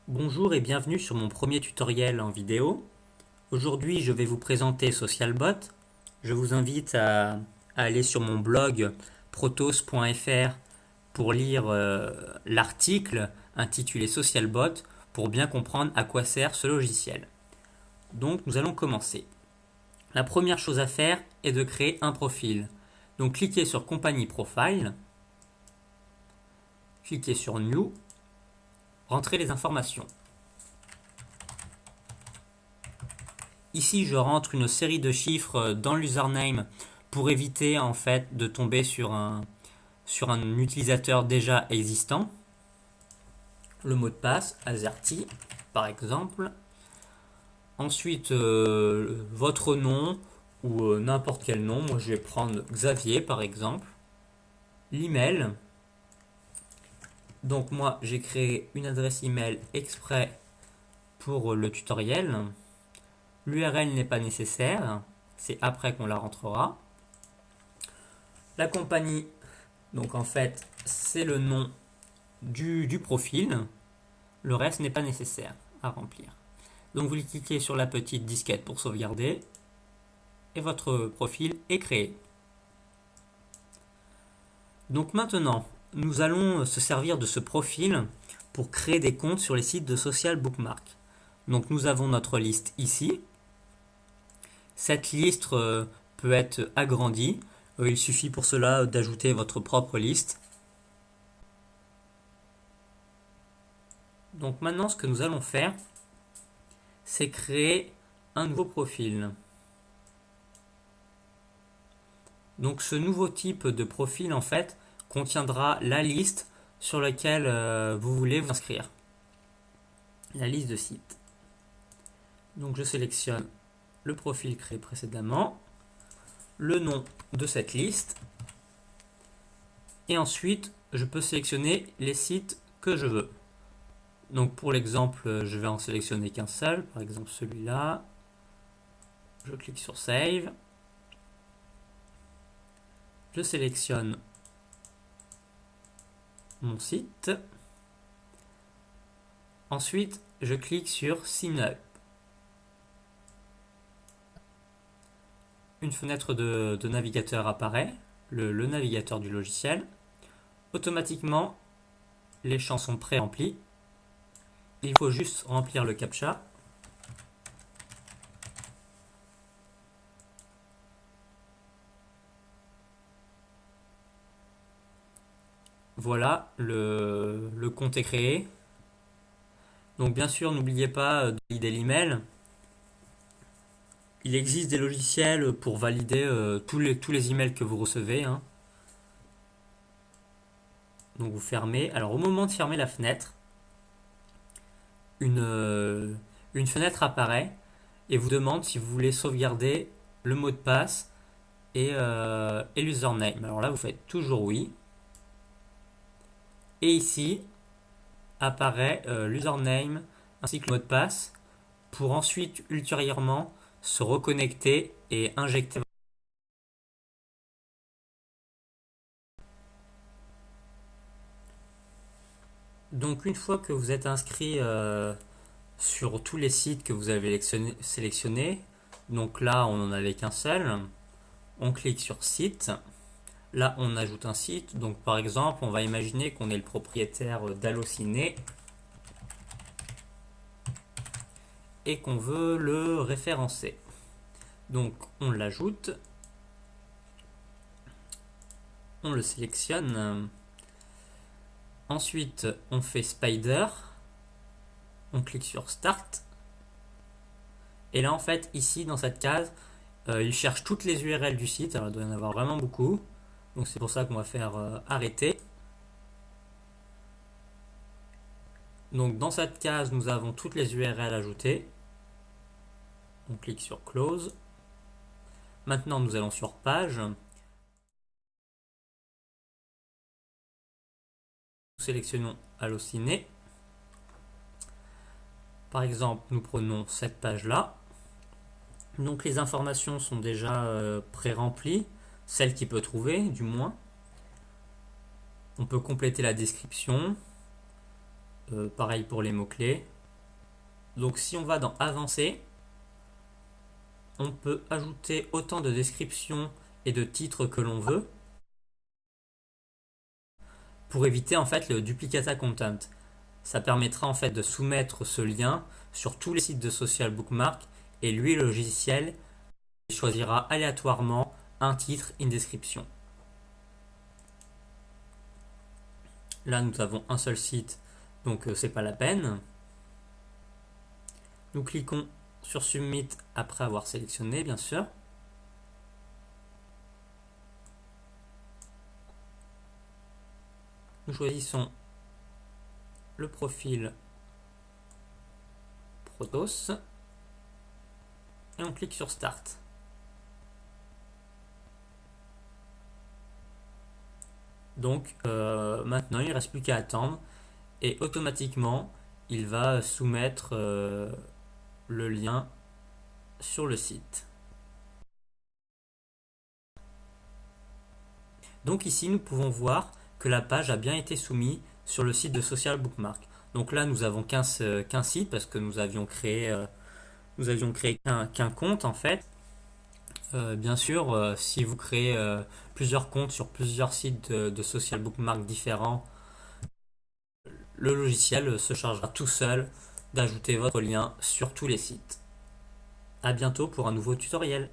Bonjour et bienvenue sur mon premier tutoriel en vidéo. Aujourd'hui, je vais vous présenter Socialbot. Je vous invite à aller sur mon blog protos.fr pour lire l'article intitulé Socialbot pour bien comprendre à quoi sert ce logiciel. Donc, nous allons commencer. La première chose à faire est de créer un profil. Donc, cliquez sur Company Profile, cliquez sur New, rentrez les informations. Ici, je rentre une série de chiffres dans l'username pour éviter en fait de tomber sur un utilisateur déjà existant. Le mot de passe, AZERTY par exemple. Ensuite, votre nom ou n'importe quel nom. Moi, je vais prendre Xavier par exemple. L'email. Donc moi, j'ai créé une adresse email exprès pour le tutoriel. L'URL n'est pas nécessaire, c'est après qu'on la rentrera. La compagnie, donc en fait, c'est le nom du profil. Le reste n'est pas nécessaire à remplir. Donc vous cliquez sur la petite disquette pour sauvegarder et votre profil est créé. Donc maintenant, nous allons se servir de ce profil pour créer des comptes sur les sites de Social Bookmark. Donc nous avons notre liste ici. Cette liste peut être agrandie. Il suffit pour cela d'ajouter votre propre liste. Donc maintenant, ce que nous allons faire, c'est créer un nouveau profil. Donc ce nouveau type de profil, en fait, contiendra la liste sur laquelle vous voulez vous inscrire. La liste de sites. Donc je sélectionne le profil créé précédemment, le nom de cette liste, et ensuite je peux sélectionner les sites que je veux. Donc pour l'exemple, je vais en sélectionner qu'un seul, par exemple celui-là. Je clique sur Save. Je sélectionne mon site. Ensuite, je clique sur Sign Up. Une fenêtre de navigateur apparaît, le navigateur du logiciel. Automatiquement, les champs sont pré-remplis. Il faut juste remplir le CAPTCHA. Voilà, le compte est créé. Donc bien sûr, n'oubliez pas de valider l'email. Il existe des logiciels pour valider tous les emails que vous recevez. Donc vous fermez. Alors au moment de fermer la fenêtre, une fenêtre apparaît et vous demande si vous voulez sauvegarder le mot de passe et l'username. Alors là, vous faites toujours oui. Et ici apparaît l'username ainsi que le mot de passe pour ensuite ultérieurement se reconnecter et injecter. Donc une fois que vous êtes inscrit sur tous les sites que vous avez sélectionnés, donc là on n'en avait qu'un seul, on clique sur site. Là, on ajoute un site. Donc, par exemple, on va imaginer qu'on est le propriétaire d'Allociné et qu'on veut le référencer. Donc, on l'ajoute. On le sélectionne. Ensuite, on fait Spider. On clique sur Start. Et là, en fait, ici, dans cette case, il cherche toutes les URL du site. Alors, il doit y en avoir vraiment beaucoup. Donc, c'est pour ça qu'on va faire arrêter. Donc dans cette case, nous avons toutes les URL ajoutées. On clique sur Close. Maintenant, nous allons sur Page. Nous sélectionnons Allociné. Par exemple, nous prenons cette page-là. Donc les informations sont déjà pré-remplies, celles qu'il peut trouver du moins. On peut compléter la description. Pareil pour les mots-clés. Donc si on va dans Avancer, on peut ajouter autant de descriptions et de titres que l'on veut pour éviter en fait le duplicata content. Ça permettra en fait de soumettre ce lien sur tous les sites de Social Bookmark et lui, le logiciel, choisira aléatoirement un titre, une description. Là, nous avons un seul site, donc c'est pas la peine. Nous cliquons sur Submit après avoir sélectionné, bien sûr. Nous choisissons le profil Protos et on clique sur Start. Donc maintenant il ne reste plus qu'à attendre et automatiquement il va soumettre le lien sur le site. Donc ici nous pouvons voir que la page a bien été soumise sur le site de Social Bookmark. Donc là nous avons qu'un site parce que nous avions créé qu'un compte en fait. Bien sûr, si vous créez plusieurs comptes sur plusieurs sites de Social Bookmark différents, le logiciel se chargera tout seul d'ajouter votre lien sur tous les sites. A bientôt pour un nouveau tutoriel.